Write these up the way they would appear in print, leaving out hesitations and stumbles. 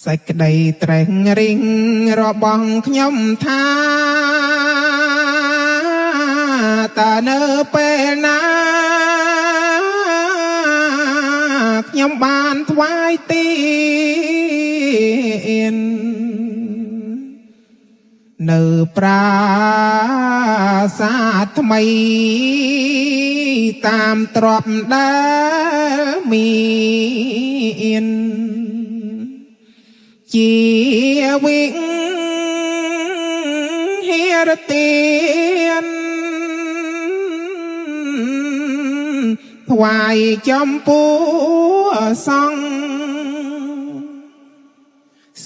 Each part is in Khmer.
សេចក្តីត្រេះរិងរបស់ខ្ញុំថាតើនៅពេលណាខ្ញុំបានថ្វាយទៀននៅប្រាសាទថ្មីតាមទ្រព្យដែលមានជាវិហារទានថ្វាយចំពោះសង្ឃ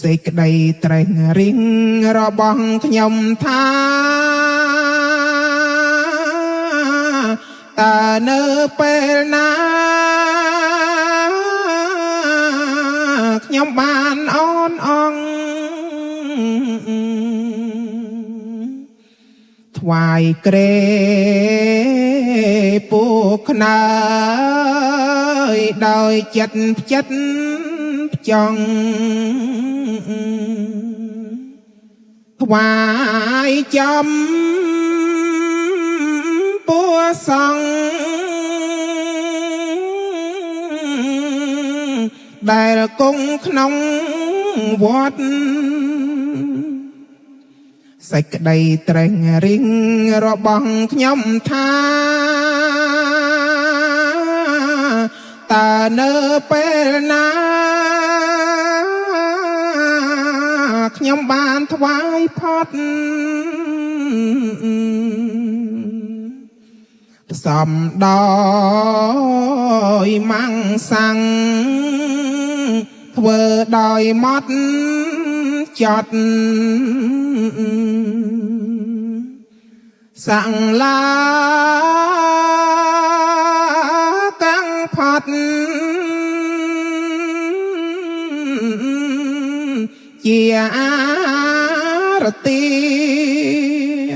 សេចក្តីត្រេះរិងរបស់ខ្ញុំថាតើនៅពេលណាខ្ញុំបានអូនអងថ្វាយក្រែពួកខ្នើយដោយចិត្តផ្ចិតផ្ចង់ថ្វាយចំពួកសង្ឃដែលគង់ក្នុងវត្តសេចក្តីត្រេះរិងរបស់ខ្ញុំថាតើនៅពេលណាខ្ញុំបានថ្វាយផុតផ្សំដោយម៉ាំងសាំងធ្វើដោយម៉ត់ចត់សាំងឡាកាំងផាត់ជាអារទា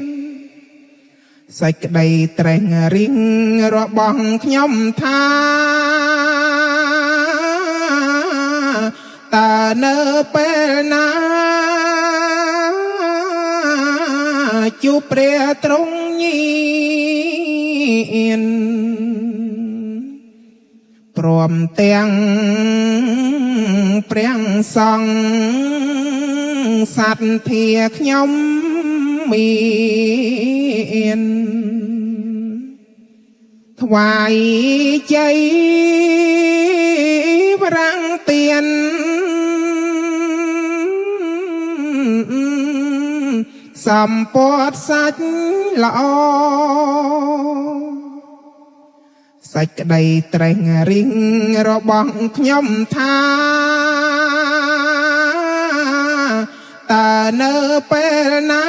នសេចក្តីត្រេះរិងរបស់ខ្ញុំថាតើនៅពេលណាជួបព្រះទ្រង់ញៀនព្រមទាំងព្រះសង្ឃសត្វធាខ្ញុំមានថ្វាយជ័យវរង្ទៀនសម្ពត់សាច់ល្អសេចក្តីត្រេះរិងរបស់ខ្ញុំថាតើនៅពេលណា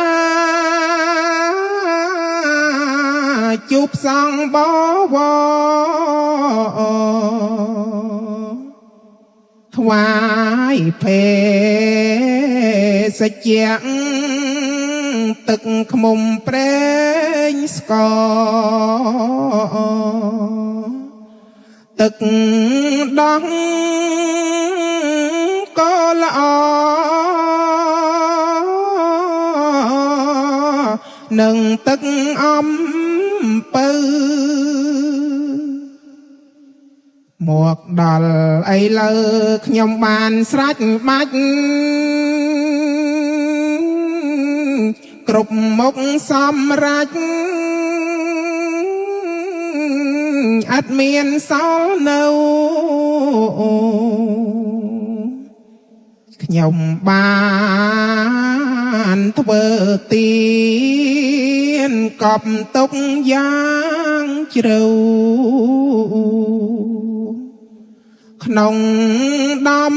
ជួបសង្ឃបវរថ្វាយភេសជ្ជៈទឹកឃ្មុំប្រេងស្ករទឹកដោះក៏ល្អនឹងទឹកអំពៅមកដល់ឥឡូវខ្ញុំបានស្រេចបាច់គ្រប់មុខសម្រេចអត់មានសល់នៅខ្ញុំបានធ្វើទានកប់ទុកយ៉ាងជ្រៅក្នុងដំ